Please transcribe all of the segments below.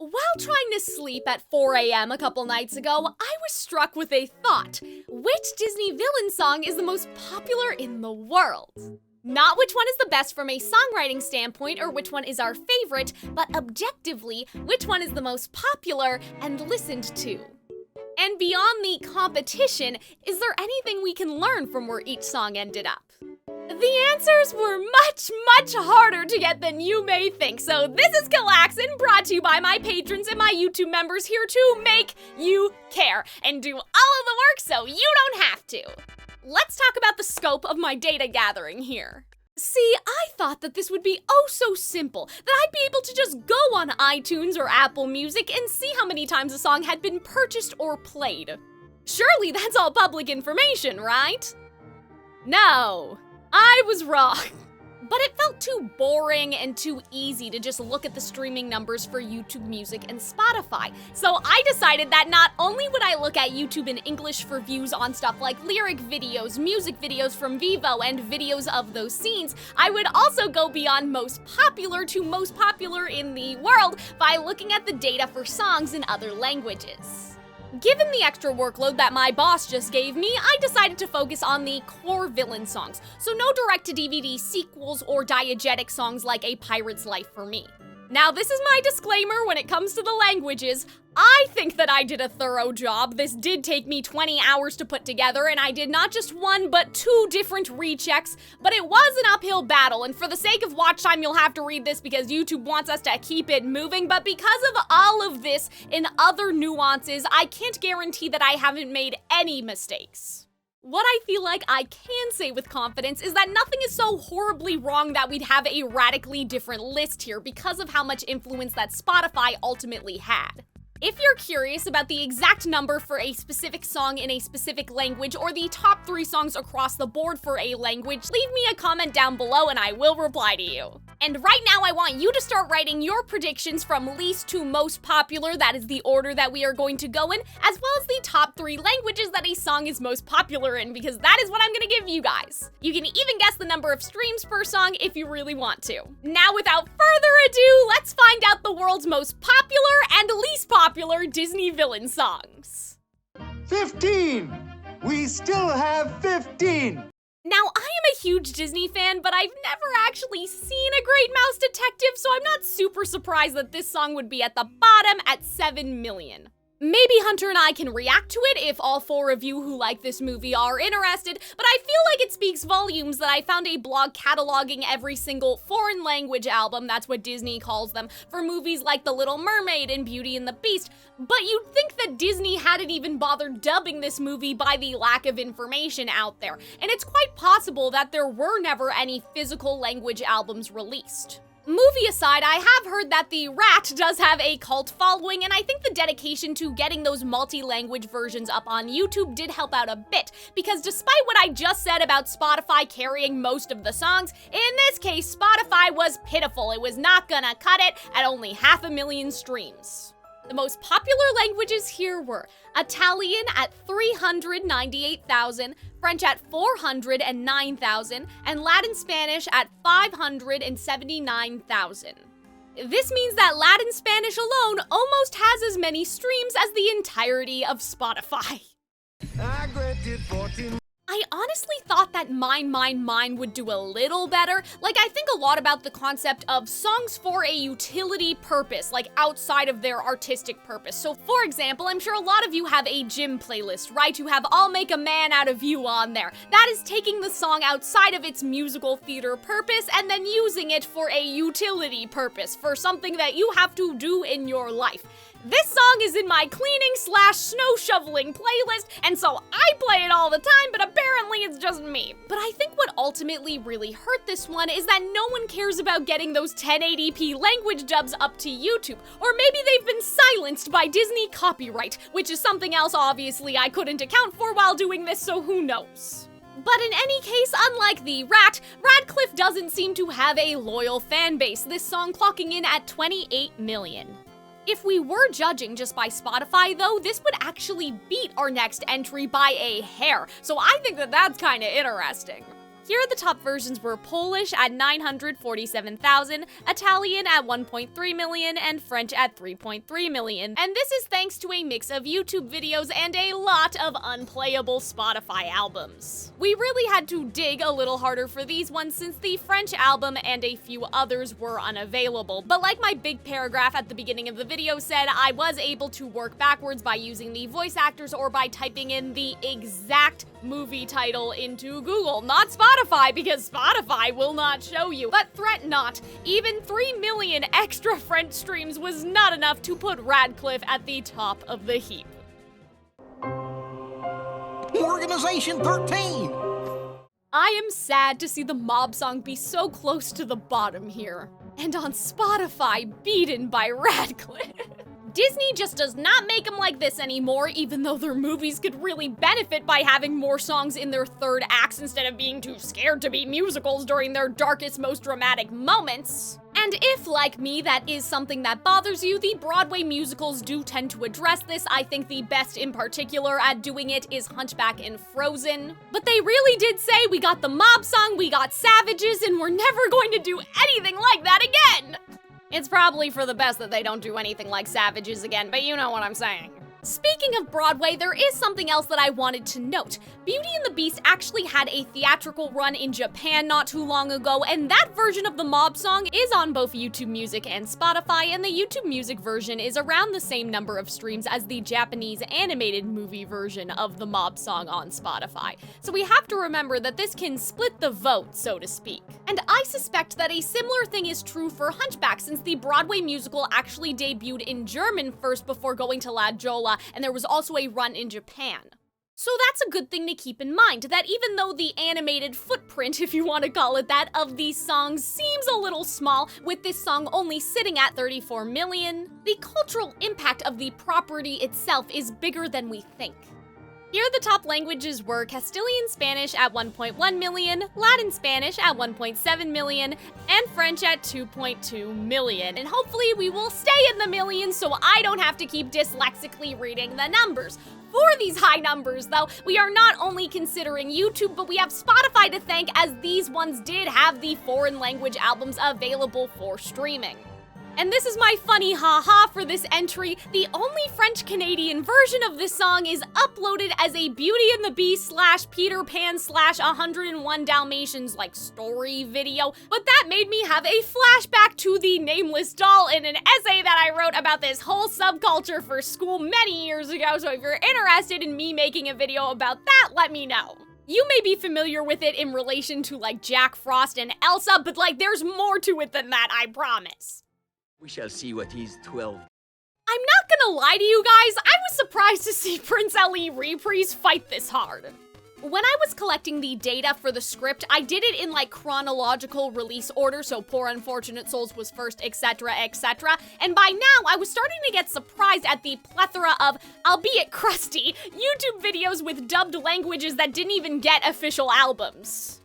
While trying to sleep at 4 a.m. a couple nights ago, I was struck with a thought. Which Disney villain song is the most popular in the world? Not which one is the best from a songwriting standpoint or which one is our favorite, but objectively, which one is the most popular and listened to. And beyond the competition, is there anything we can learn from where each song ended up? The answers were much harder to get than you may think, so this is Calxiyn, brought to you by my patrons and my YouTube members here to make you care and do all of the work so you don't have to. Let's talk about the scope of my data gathering here. See, I thought that this would be oh so simple, that I'd be able to just go on iTunes or Apple Music and see how many times a song had been purchased or played. Surely that's all public information, right? No, I was wrong. But it felt too boring and too easy to just look at the streaming numbers for YouTube Music and Spotify. So I decided that not only would I look at YouTube in English for views on stuff like lyric videos, music videos from Vivo, and videos of those scenes, I would also go beyond most popular to most popular in the world by looking at the data for songs in other languages. Given the extra workload that my boss just gave me, I decided to focus on the core villain songs, so no direct-to-DVD sequels or diegetic songs like A Pirate's Life for me. Now, this is my disclaimer when it comes to the languages. I think that I did a thorough job. This did take me 20 hours to put together, and I did not just one, but 2 different rechecks, but it was an uphill battle, and for the sake of watch time, you'll have to read this because YouTube wants us to keep it moving, but because of all of this and other nuances, I can't guarantee that I haven't made any mistakes. What I feel like I can say with confidence is that nothing is so horribly wrong that we'd have a radically different list here because of how much influence that Spotify ultimately had. If you're curious about the exact number for a specific song in a specific language or the top 3 songs across the board for a language, leave me a comment down below and I will reply to you. And right now I want you to start writing your predictions from least to most popular, that is the order that we are going to go in, as well as the top 3 languages that a song is most popular in, because that is what I'm gonna give you guys. You can even guess the number of streams per song if you really want to. Now without further ado, let's find out the world's most popular and least popular Disney villain songs. 15! We still have 15! Now, I am a huge Disney fan, but I've never actually seen A Great Mouse Detective, so I'm not super surprised that this song would be at the bottom at 7 million. Maybe Hunter and I can react to it if all 4 of you who like this movie are interested, but I feel like it speaks volumes that I found a blog cataloging every single foreign language album, that's what Disney calls them, for movies like The Little Mermaid and Beauty and the Beast, but you'd think that Disney hadn't even bothered dubbing this movie by the lack of information out there, and it's quite possible that there were never any physical language albums released. Movie aside, I have heard that the Rat does have a cult following, and I think the dedication to getting those multi-language versions up on YouTube did help out a bit, because despite what I just said about Spotify carrying most of the songs, in this case, Spotify was pitiful. It was not gonna cut it at only 500,000 streams. The most popular languages here were Italian at 398,000, French at 409,000, and Latin Spanish at 579,000. This means that Latin Spanish alone almost has as many streams as the entirety of Spotify. I honestly thought that Mine, Mine, Mine would do a little better. Like, I think a lot about the concept of songs for a utility purpose, like outside of their artistic purpose. So for example, I'm sure a lot of you have a gym playlist, right? You have I'll Make a Man Out of You on there. That is taking the song outside of its musical theater purpose and then using it for a utility purpose, for something that you have to do in your life. This song is in my cleaning/snow shoveling playlist, and so I play it all the time, but apparently it's just me. But I think what ultimately really hurt this one is that no one cares about getting those 1080p language dubs up to YouTube, or maybe they've been silenced by Disney copyright, which is something else obviously I couldn't account for while doing this, so who knows. But in any case, unlike the Rat, Radcliffe doesn't seem to have a loyal fan base, this song clocking in at 28 million. If we were judging just by Spotify, though, this would actually beat our next entry by a hair, so I think that that's kinda interesting. Here the top versions were Polish at 947,000, Italian at 1.3 million, and French at 3.3 million. And this is thanks to a mix of YouTube videos and a lot of unplayable Spotify albums. We really had to dig a little harder for these ones since the French album and a few others were unavailable. But like my big paragraph at the beginning of the video said, I was able to work backwards by using the voice actors or by typing in the exact movie title into Google, not Spotify, because Spotify will not show you. But fret not, even 3 million extra French streams was not enough to put Radcliffe at the top of the heap. Organization 13! I am sad to see the mob song be so close to the bottom here, and on Spotify beaten by Radcliffe. Disney just does not make them like this anymore, even though their movies could really benefit by having more songs in their third acts instead of being too scared to be musicals during their darkest, most dramatic moments. And if, like me, that is something that bothers you, the Broadway musicals do tend to address this. I think the best in particular at doing it is Hunchback and Frozen. But they really did say, we got the mob song, we got Savages, and we're never going to do anything like that again! It's probably for the best that they don't do anything like Savages again, but you know what I'm saying. Speaking of Broadway, there is something else that I wanted to note. Beauty and the Beast actually had a theatrical run in Japan not too long ago, and that version of the mob song is on both YouTube Music and Spotify, and the YouTube Music version is around the same number of streams as the Japanese animated movie version of the mob song on Spotify. So we have to remember that this can split the vote, so to speak. And I suspect that a similar thing is true for Hunchback, since the Broadway musical actually debuted in German first before going to La Jolla, and there was also a run in Japan. So that's a good thing to keep in mind, that even though the animated footprint, if you want to call it that, of these songs seems a little small, with this song only sitting at 34 million, the cultural impact of the property itself is bigger than we think. Here the top languages were Castilian Spanish at 1.1 million, Latin Spanish at 1.7 million, and French at 2.2 million. And hopefully we will stay in the millions so I don't have to keep dyslexically reading the numbers. For these high numbers, though, we are not only considering YouTube, but we have Spotify to thank, as these ones did have the foreign language albums available for streaming. And this is my funny haha for this entry. The only French-Canadian version of this song is uploaded as a Beauty and the Beast / Peter Pan / 101 Dalmatians story video, but that made me have a flashback to the nameless doll in an essay that I wrote about this whole subculture for school many years ago, so if you're interested in me making a video about that, let me know. You may be familiar with it in relation to Jack Frost and Elsa, but there's more to it than that, I promise. We shall see what he's 12. I'm not gonna lie to you guys, I was surprised to see Prince Ali Reprise fight this hard. When I was collecting the data for the script, I did it in chronological release order, so Poor Unfortunate Souls was first, etc., etc. And by now, I was starting to get surprised at the plethora of, albeit crusty, YouTube videos with dubbed languages that didn't even get official albums.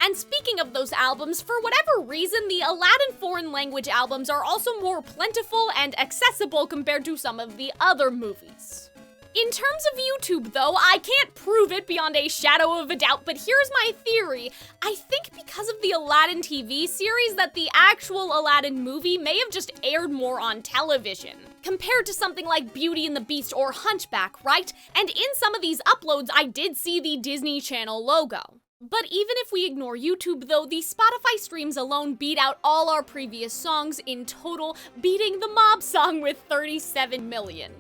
And speaking of those albums, for whatever reason, the Aladdin foreign language albums are also more plentiful and accessible compared to some of the other movies. In terms of YouTube, though, I can't prove it beyond a shadow of a doubt, but here's my theory. I think because of the Aladdin TV series that the actual Aladdin movie may have just aired more on television, compared to something like Beauty and the Beast or Hunchback, right? And in some of these uploads, I did see the Disney Channel logo. But even if we ignore YouTube, though, the Spotify streams alone beat out all our previous songs in total, beating the mob song with 37 million.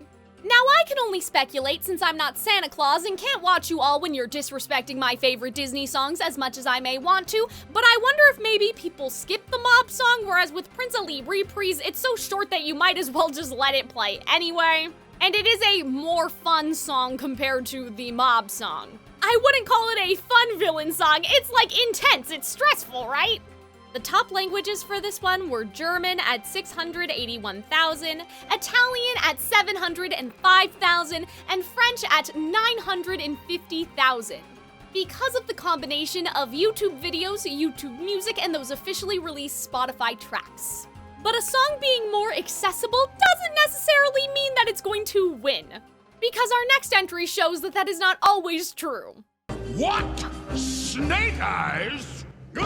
Now, I can only speculate since I'm not Santa Claus and can't watch you all when you're disrespecting my favorite Disney songs as much as I may want to, but I wonder if maybe people skip the mob song, whereas with Prince Ali Reprise, it's so short that you might as well just let it play anyway. And it is a more fun song compared to the mob song. I wouldn't call it a fun villain song, it's intense, it's stressful, right? The top languages for this one were German at 681,000, Italian at 705,000, and French at 950,000. Because of the combination of YouTube videos, YouTube music, and those officially released Spotify tracks. But a song being more accessible doesn't necessarily mean that it's going to win. Because our next entry shows that that is not always true. What? Snake eyes? You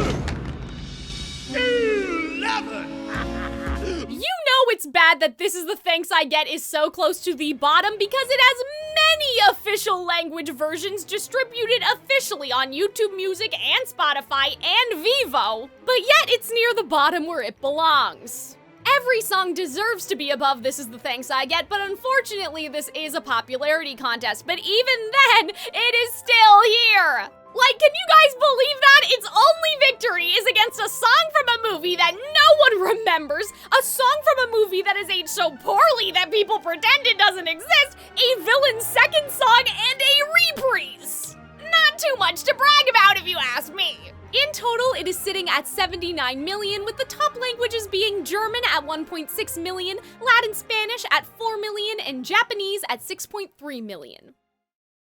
know it's bad that This Is the Thanks I Get is so close to the bottom because it has many official language versions distributed officially on YouTube Music and Spotify and Vivo, but yet it's near the bottom where it belongs. Every song deserves to be above This Is the Thanks I Get, but unfortunately this is a popularity contest, but even then, it is still here! Like, can you guys believe that? Its only victory is against a song from a movie that no one remembers, a song from a movie that has aged so poorly that people pretend it doesn't exist, a villain's second song, and a reprise! Not too much to brag about if you ask me. In total, it is sitting at 79 million, with the top languages being German at 1.6 million, Latin Spanish at 4 million, and Japanese at 6.3 million.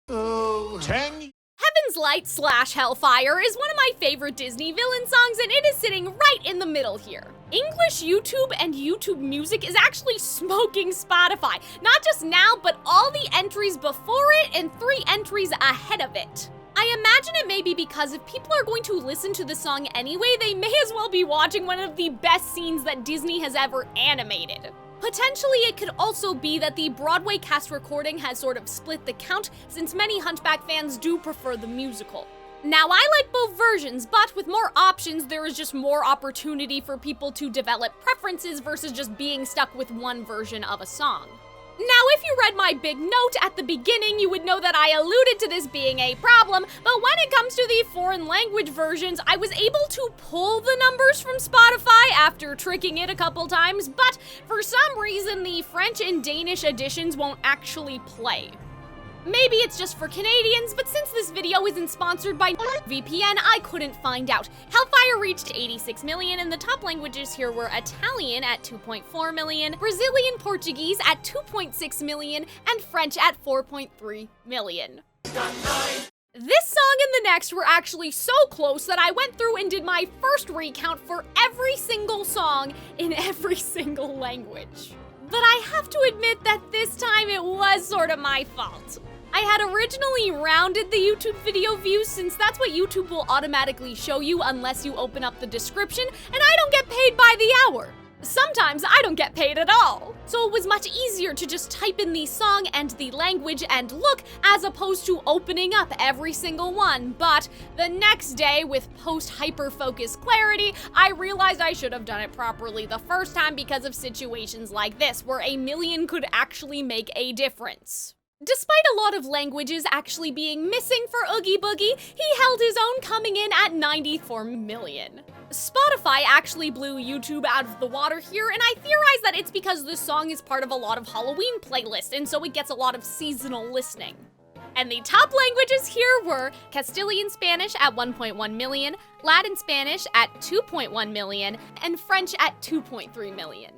10. Heaven's Light / Hellfire is one of my favorite Disney villain songs, and it is sitting right in the middle here. English YouTube and YouTube Music is actually smoking Spotify, not just now, but all the entries before it and 3 entries ahead of it. I imagine it may be because if people are going to listen to the song anyway, they may as well be watching one of the best scenes that Disney has ever animated. Potentially, it could also be that the Broadway cast recording has sort of split the count, since many Hunchback fans do prefer the musical. Now, I like both versions, but with more options, there is just more opportunity for people to develop preferences versus just being stuck with one version of a song. Now, if you read my big note at the beginning, you would know that I alluded to this being a problem, but when it comes to the foreign language versions, I was able to pull the numbers from Spotify after tricking it a couple times, but for some reason, the French and Danish editions won't actually play. Maybe it's just for Canadians, but since this video isn't sponsored by VPN, I couldn't find out. Hellfire reached 86 million, and the top languages here were Italian at 2.4 million, Brazilian Portuguese at 2.6 million, and French at 4.3 million. This song and the next were actually so close that I went through and did my first recount for every single song in every single language. But I have to admit that this time it was sort of my fault. I had originally rounded the YouTube video views, since that's what YouTube will automatically show you unless you open up the description, and I don't get paid by the hour. Sometimes I don't get paid at all. So it was much easier to just type in the song and the language and look, as opposed to opening up every single one. But the next day, with post-hyper-focus clarity, I realized I should have done it properly the first time because of situations like this, where a million could actually make a difference. Despite a lot of languages actually being missing for Oogie Boogie, he held his own, coming in at 94 million. Spotify actually blew YouTube out of the water here, and I theorize that it's because this song is part of a lot of Halloween playlists, and so it gets a lot of seasonal listening. And the top languages here were Castilian Spanish at 1.1 million, Latin Spanish at 2.1 million, and French at 2.3 million.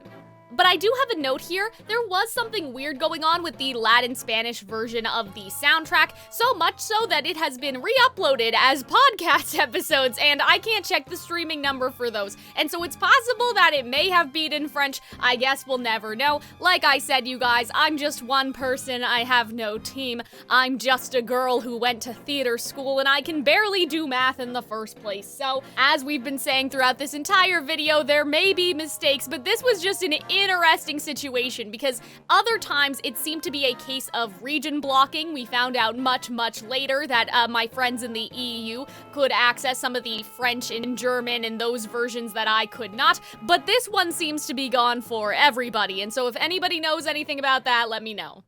But I do have a note here, there was something weird going on with the Latin Spanish version of the soundtrack, so much so that it has been re-uploaded as podcast episodes, and I can't check the streaming number for those. And so it's possible that it may have beaten French. I guess we'll never know. Like I said, you guys, I'm just one person, I have no team. I'm just a girl who went to theater school, and I can barely do math in the first place. So, as we've been saying throughout this entire video, there may be mistakes, but this was just an interesting situation, because other times it seemed to be a case of region blocking. We found out much later that my friends in the EU could access some of the French and German and those versions that I could not, but this one seems to be gone for everybody, and so if anybody knows anything about that, let me know.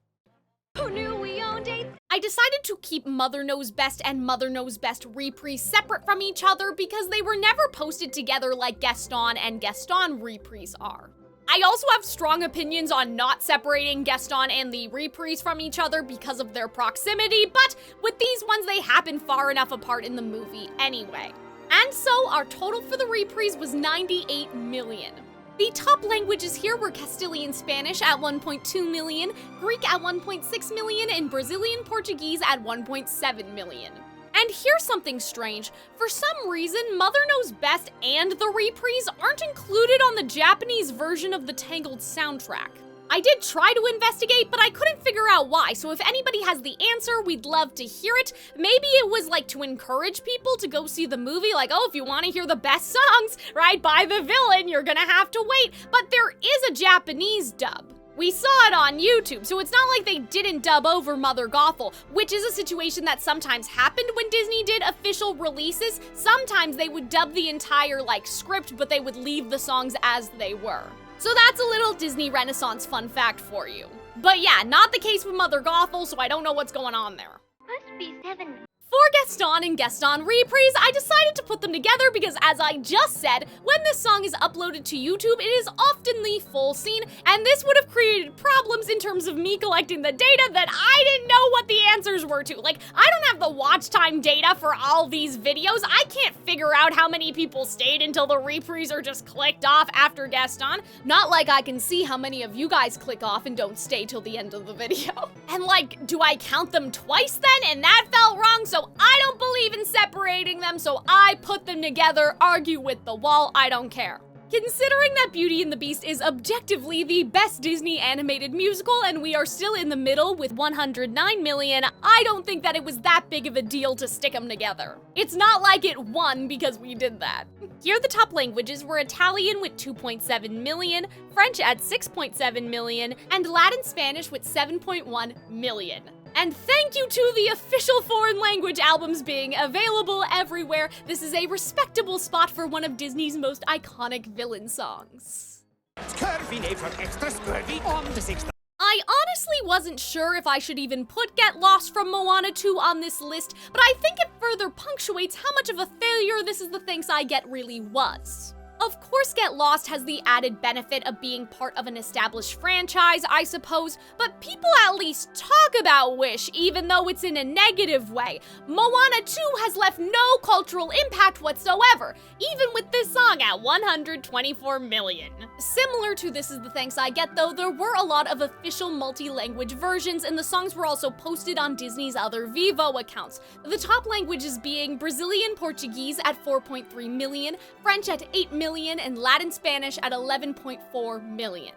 Who knew we owned a... I decided to keep Mother Knows Best and Mother Knows Best Reprise separate from each other because they were never posted together like Gaston and Gaston Reprise are. I also have strong opinions on not separating Gaston and the Reprise from each other because of their proximity, but with these ones they happen far enough apart in the movie anyway. And so our total for the Reprise was 98 million. The top languages here were Castilian Spanish at 1.2 million, Greek at 1.6 million, and Brazilian Portuguese at 1.7 million. And here's something strange. For some reason, Mother Knows Best and the Reprise aren't included on the Japanese version of the Tangled soundtrack. I did try to investigate, but I couldn't figure out why, so if anybody has the answer, we'd love to hear it. Maybe it was like to encourage people to go see the movie, like, oh, if you want to hear the best songs, right, by the villain, you're gonna have to wait. But there is a Japanese dub. We saw it on YouTube, so it's not like they didn't dub over Mother Gothel, which is a situation that sometimes happened when Disney did official releases. Sometimes they would dub the entire, script, but they would leave the songs as they were. So that's a little Disney Renaissance fun fact for you. But yeah, not the case with Mother Gothel, so I don't know what's going on there. Must be 7. For Gaston and Gaston Reprise, I decided to put them together because, as I just said, when this song is uploaded to YouTube, it is often the full scene, and this would have created problems in terms of me collecting the data that I didn't know what the answers were to. I don't have the watch time data for all these videos. I can't figure out how many people stayed until the reprise or just clicked off after Gaston. Not like I can see how many of you guys click off and don't stay till the end of the video. And do I count them twice then? And that felt wrong, so I don't believe in separating them, so I put them together. Argue with the wall, I don't care. Considering that Beauty and the Beast is objectively the best Disney animated musical and we are still in the middle with 109 million, I don't think that it was that big of a deal to stick them together. It's not like it won because we did that. Here the top languages were Italian with 2.7 million, French at 6.7 million, and Latin Spanish with 7.1 million. And thank you to the official foreign language albums being available everywhere. This is a respectable spot for one of Disney's most iconic villain songs. Scurvy from extra scurvy on the 6th. I honestly wasn't sure if I should even put Get Lost from Moana 2 on this list, but I think it further punctuates how much of a failure This Is the Thanks I Get really was. Of course, Get Lost has the added benefit of being part of an established franchise, I suppose, but people at least talk about Wish, even though it's in a negative way. Moana 2 has left no cultural impact whatsoever, even with this song at 124 million. Similar to This Is the Thanks I Get, though, there were a lot of official multi-language versions, and the songs were also posted on Disney's other Vivo accounts. The top languages being Brazilian Portuguese at 4.3 million, French at 8 million, and Latin Spanish at 11.4 million.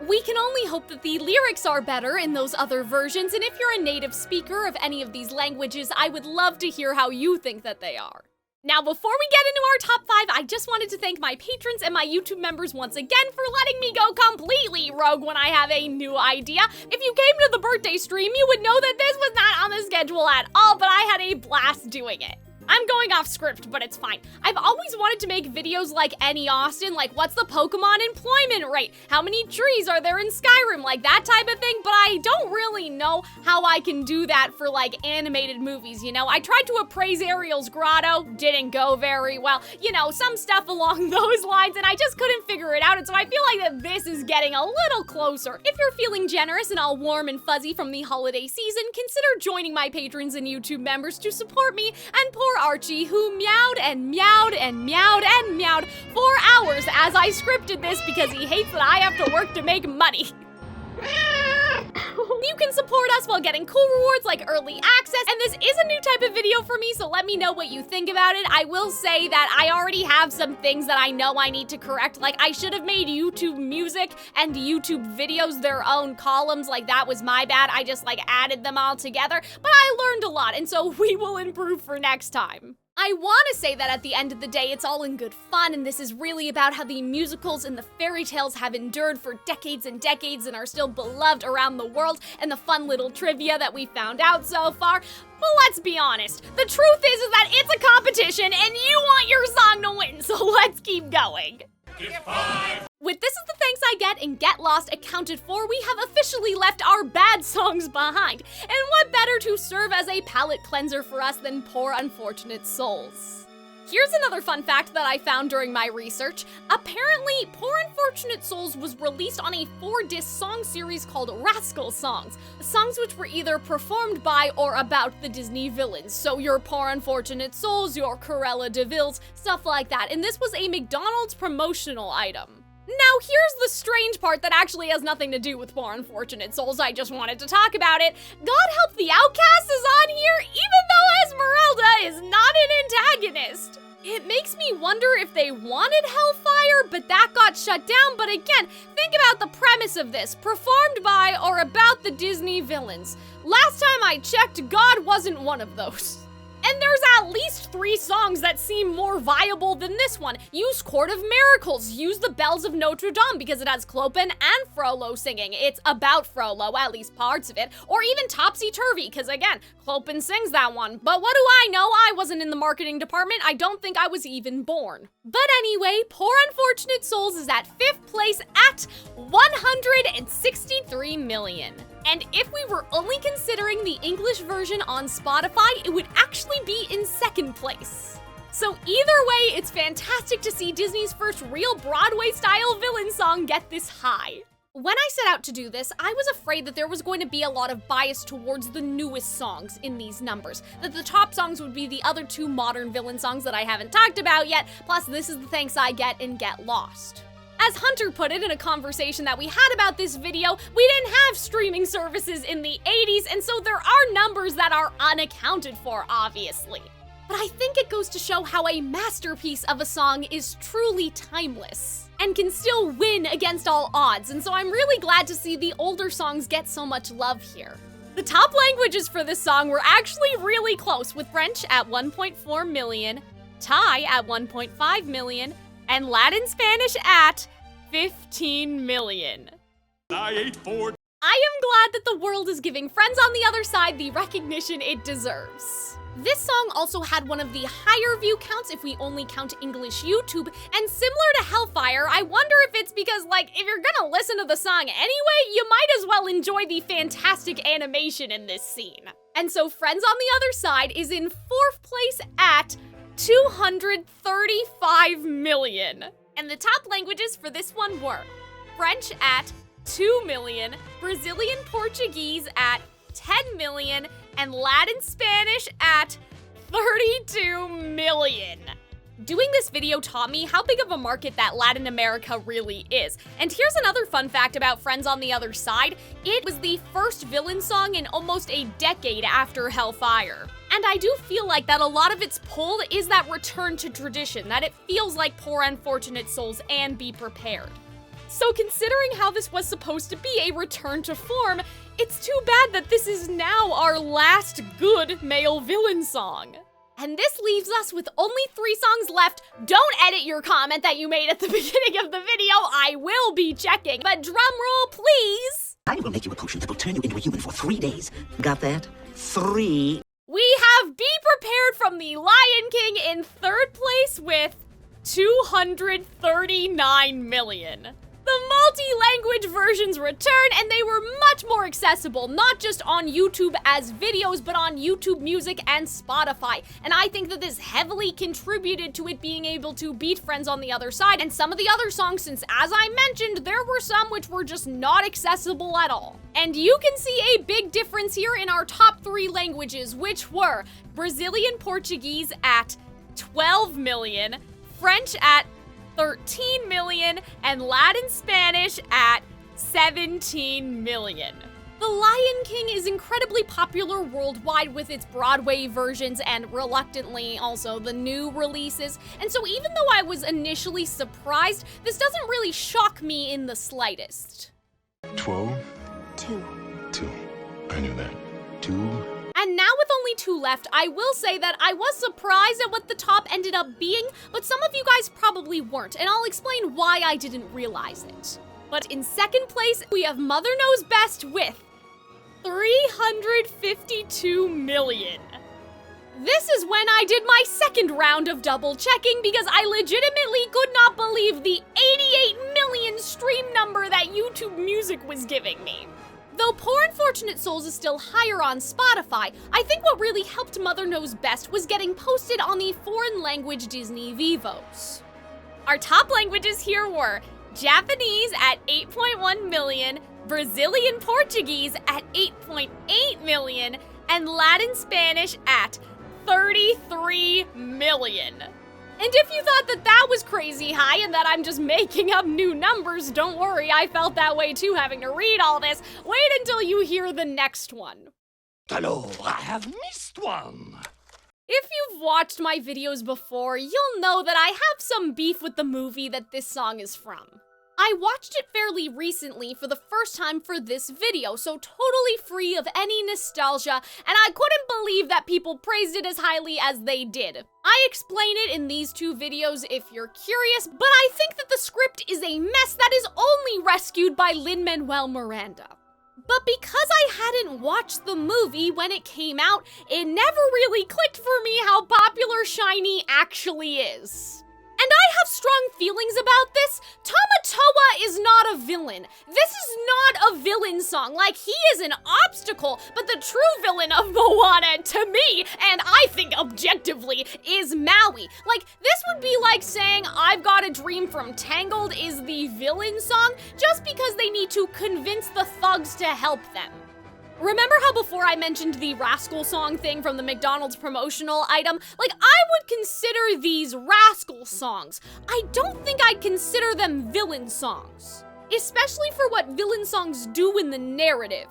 We can only hope that the lyrics are better in those other versions, and if you're a native speaker of any of these languages, I would love to hear how you think that they are. Now, before we get into our top 5, I just wanted to thank my patrons and my YouTube members once again for letting me go completely rogue when I have a new idea. If you came to the birthday stream, you would know that this was not on the schedule at all, but I had a blast doing it. I'm going off script, but it's fine. I've always wanted to make videos like Annie Austin, like what's the Pokemon employment rate? How many trees are there in Skyrim? Like that type of thing, but I don't really know how I can do that for animated movies, you know? I tried to appraise Ariel's grotto, didn't go very well. You know, some stuff along those lines, and I just couldn't figure it out, and so I feel like that this is getting a little closer. If you're feeling generous and all warm and fuzzy from the holiday season, consider joining my patrons and YouTube members to support me and poor Archie, who meowed and meowed and meowed and meowed for hours as I scripted this because he hates that I have to work to make money. You can support us while getting cool rewards like early access, and this is a new type of video for me, so let me know what you think about it. I will say that I already have some things that I know I need to correct, like I should have made YouTube music and YouTube videos their own columns, like that was my bad. I just added them all together, but I learned a lot, and so we will improve for next time. I want to say that at the end of the day, it's all in good fun, and this is really about how the musicals and the fairy tales have endured for decades and decades and are still beloved around the world, and the fun little trivia that we found out so far. But let's be honest, the truth is that it's a competition, and you want your song to win, so let's keep going. With This Is the Thanks I Get and Get Lost accounted for, we have officially left our bad songs behind. And what better to serve as a palate cleanser for us than Poor Unfortunate Souls? Here's another fun fact that I found during my research. Apparently, Poor Unfortunate Souls was released on a 4-disc song series called Rascal Songs. Songs which were either performed by or about the Disney villains. So your Poor Unfortunate Souls, your Cruella de Vil's, stuff like that. And this was a McDonald's promotional item. Now here's the strange part that actually has nothing to do with Poor Unfortunate Souls, I just wanted to talk about it. God Help the Outcast is on here, even though Esmeralda is not an antagonist. It makes me wonder if they wanted Hellfire, but that got shut down. But again, think about the premise of this, performed by or about the Disney villains. Last time I checked, God wasn't one of those. And there's at least 3 songs that seem more viable than this one. Use Court of Miracles, use The Bells of Notre Dame because it has Clopin and Frollo singing. It's about Frollo, at least parts of it. Or even Topsy Turvy, because again, Clopin sings that one. But what do I know? I wasn't in the marketing department. I don't think I was even born. But anyway, Poor Unfortunate Souls is at 5th place at 163 million. And if we were only considering the English version on Spotify, it would actually be in 2nd place. So either way, it's fantastic to see Disney's first real Broadway-style villain song get this high. When I set out to do this, I was afraid that there was going to be a lot of bias towards the newest songs in these numbers, that the top songs would be the other 2 modern villain songs that I haven't talked about yet, plus This Is the Thanks I Get and Get Lost. As Hunter put it in a conversation that we had about this video, we didn't have streaming services in the 80s, and so there are numbers that are unaccounted for, obviously. But I think it goes to show how a masterpiece of a song is truly timeless and can still win against all odds, and so I'm really glad to see the older songs get so much love here. The top languages for this song were actually really close, with French at 1.4 million, Thai at 1.5 million, and Latin Spanish at 15 million. I ate 4. I am glad that the world is giving Friends on the Other Side the recognition it deserves. This song also had one of the higher view counts if we only count English YouTube, and similar to Hellfire, I wonder if it's because, like, if you're gonna listen to the song anyway, you might as well enjoy the fantastic animation in this scene. And so Friends on the Other Side is in 4th place at 235 million. And the top languages for this one were French at 2 million, Brazilian Portuguese at 10 million, and Latin Spanish at 32 million. Doing this video taught me how big of a market that Latin America really is. And here's another fun fact about Friends on the Other Side. It was the first villain song in almost a decade after Hellfire. And I do feel like that a lot of its pull is that return to tradition, that it feels like Poor Unfortunate Souls and Be Prepared. So considering how this was supposed to be a return to form, it's too bad that this is now our last good male villain song. And this leaves us with only 3 songs left. Don't edit your comment that you made at the beginning of the video. I will be checking, but drum roll, please. I will make you a potion that will turn you into a human for 3 days. Got that? 3. We have Be Prepared from the Lion King in 3rd place with 239 million. The multi-language versions return, and they were much more accessible, not just on YouTube as videos, but on YouTube Music and Spotify. And I think that this heavily contributed to it being able to beat Friends on the Other Side and some of the other songs, since as I mentioned, there were some which were just not accessible at all. And you can see a big difference here in our top 3 languages, which were Brazilian Portuguese at 12 million, French at 13 million, and Latin Spanish at 17 million. The Lion King is incredibly popular worldwide with its Broadway versions and reluctantly also the new releases. And so even though I was initially surprised, this doesn't really shock me in the slightest. 12? 2. 2. I knew that. 2. And now with only 2 left, I will say that I was surprised at what the top ended up being, but some of you guys probably weren't, and I'll explain why I didn't realize it. But in 2nd place, we have Mother Knows Best with 352 million. This is when I did my 2nd round of double checking because I legitimately could not believe the 88 million stream number that YouTube Music was giving me. Though Poor Unfortunate Souls is still higher on Spotify, I think what really helped Mother Knows Best was getting posted on the foreign language Disney Vivos. Our top languages here were Japanese at 8.1 million, Brazilian Portuguese at 8.8 million, and Latin Spanish at 33 million. And if you thought that that was crazy high and that I'm just making up new numbers, don't worry, I felt that way too having to read all this. Wait until you hear the next one. Hello, I have missed one. If you've watched my videos before, you'll know that I have some beef with the movie that this song is from. I watched it fairly recently for the first time for this video, so totally free of any nostalgia, and I couldn't believe that people praised it as highly as they did. I explain it in these two videos if you're curious, but I think that the script is a mess that is only rescued by Lin-Manuel Miranda. But because I hadn't watched the movie when it came out, it never really clicked for me how popular SHINee actually is. And I have strong feelings about this. Tamatoa is not a villain. This is not a villain song. Like, he is an obstacle, but the true villain of Moana, to me, and I think objectively, is Maui. Like, this would be like saying I've Got a Dream from Tangled is the villain song just because they need to convince the thugs to help them. Remember how before I mentioned the Rascal song thing from the McDonald's promotional item? Like, I would consider these Rascal songs. I don't think I'd consider them villain songs, especially for what villain songs do in the narrative.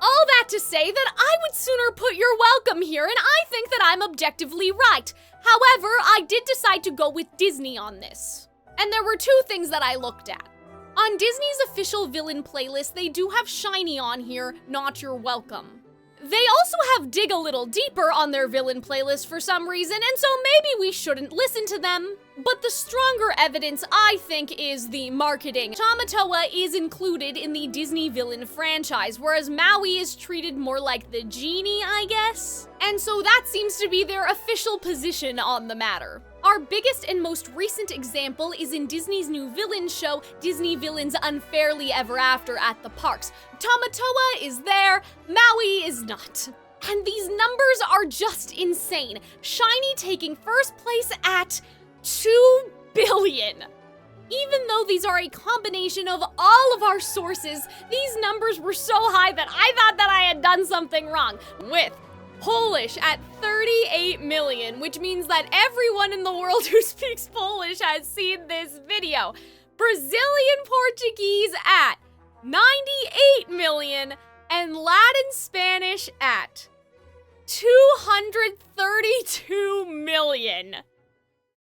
All that to say that I would sooner put You're Welcome here, and I think that I'm objectively right. However, I did decide to go with Disney on this. And there were two things that I looked at. On Disney's official villain playlist, they do have SHINee on here, not You're Welcome. They also have Dig a Little Deeper on their villain playlist for some reason, and so maybe we shouldn't listen to them. But the stronger evidence, I think, is the marketing. Tamatoa is included in the Disney villain franchise, whereas Maui is treated more like the genie, I guess? And so that seems to be their official position on the matter. Our biggest and most recent example is in Disney's new villain show, Disney Villains Unfairly Ever After at the Parks. Tamatoa is there, Maui is not. And these numbers are just insane. SHINee taking first place at 2 billion. Even though these are a combination of all of our sources, these numbers were so high that I thought that I had done something wrong. With Polish at 38 million, which means that everyone in the world who speaks Polish has seen this video. Brazilian Portuguese at 98 million, and Latin Spanish at 232 million.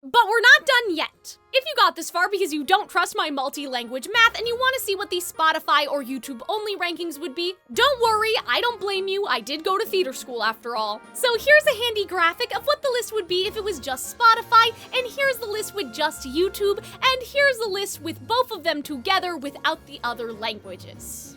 But we're not done yet. If you got this far because you don't trust my multi-language math and you want to see what these Spotify or YouTube only rankings would be, don't worry, I don't blame you, I did go to theater school after all. So here's a handy graphic of what the list would be if it was just Spotify, and here's the list with just YouTube, and here's the list with both of them together without the other languages.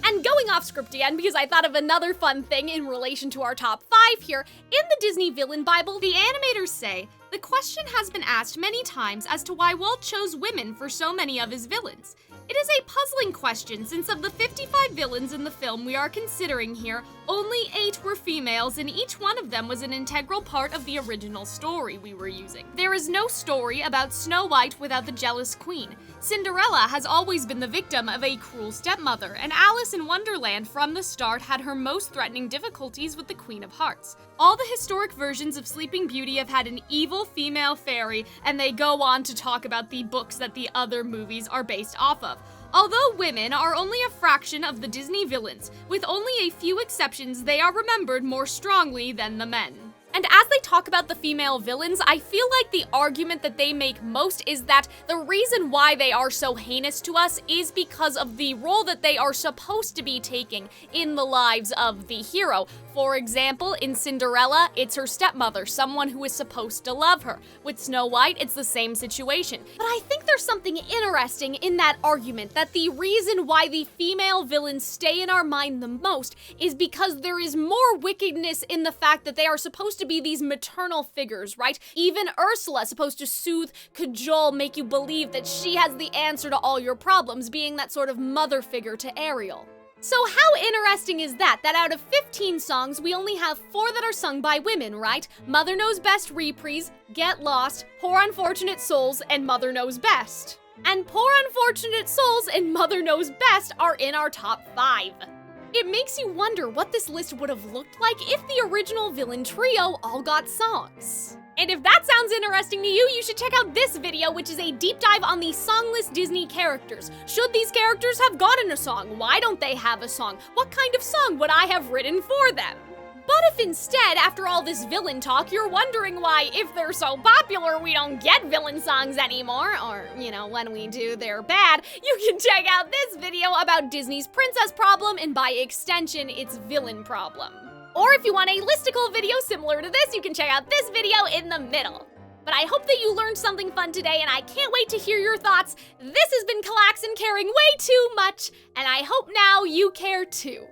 And going off script again, because I thought of another fun thing in relation to our top 5 here, in the Disney Villain Bible, the animators say, the question has been asked many times as to why Walt chose women for so many of his villains. It is a puzzling question since of the 55 villains in the film we are considering here, only 8 were females and each one of them was an integral part of the original story we were using. There is no story about Snow White without the jealous queen. Cinderella has always been the victim of a cruel stepmother, and Alice in Wonderland from the start had her most threatening difficulties with the Queen of Hearts. All the historic versions of Sleeping Beauty have had an evil female fairy, and they go on to talk about the books that the other movies are based off of. Although women are only a fraction of the Disney villains, with only a few exceptions, they are remembered more strongly than the men. And as they talk about the female villains, I feel like the argument that they make most is that the reason why they are so heinous to us is because of the role that they are supposed to be taking in the lives of the hero. For example, in Cinderella, it's her stepmother, someone who is supposed to love her. With Snow White, it's the same situation. But I think there's something interesting in that argument, that the reason why the female villains stay in our mind the most is because there is more wickedness in the fact that they are supposed to be these maternal figures, right? Even Ursula supposed to soothe, cajole, make you believe that she has the answer to all your problems, being that sort of mother figure to Ariel. So how interesting is that out of 15 songs, we only have 4 that are sung by women, right? Mother Knows Best Reprise, Get Lost, Poor Unfortunate Souls, and Mother Knows Best. And Poor Unfortunate Souls and Mother Knows Best are in our top 5. It makes you wonder what this list would have looked like if the original villain trio all got songs. And if that sounds interesting to you, you should check out this video, which is a deep dive on the songless Disney characters. Should these characters have gotten a song? Why don't they have a song? What kind of song would I have written for them? But if instead, after all this villain talk, you're wondering why, if they're so popular, we don't get villain songs anymore, or, you know, when we do, they're bad, you can check out this video about Disney's princess problem and by extension, its villain problem. Or if you want a listicle video similar to this, you can check out this video in the middle. But I hope that you learned something fun today, and I can't wait to hear your thoughts. This has been Calxiyn caring way too much, and I hope now you care too.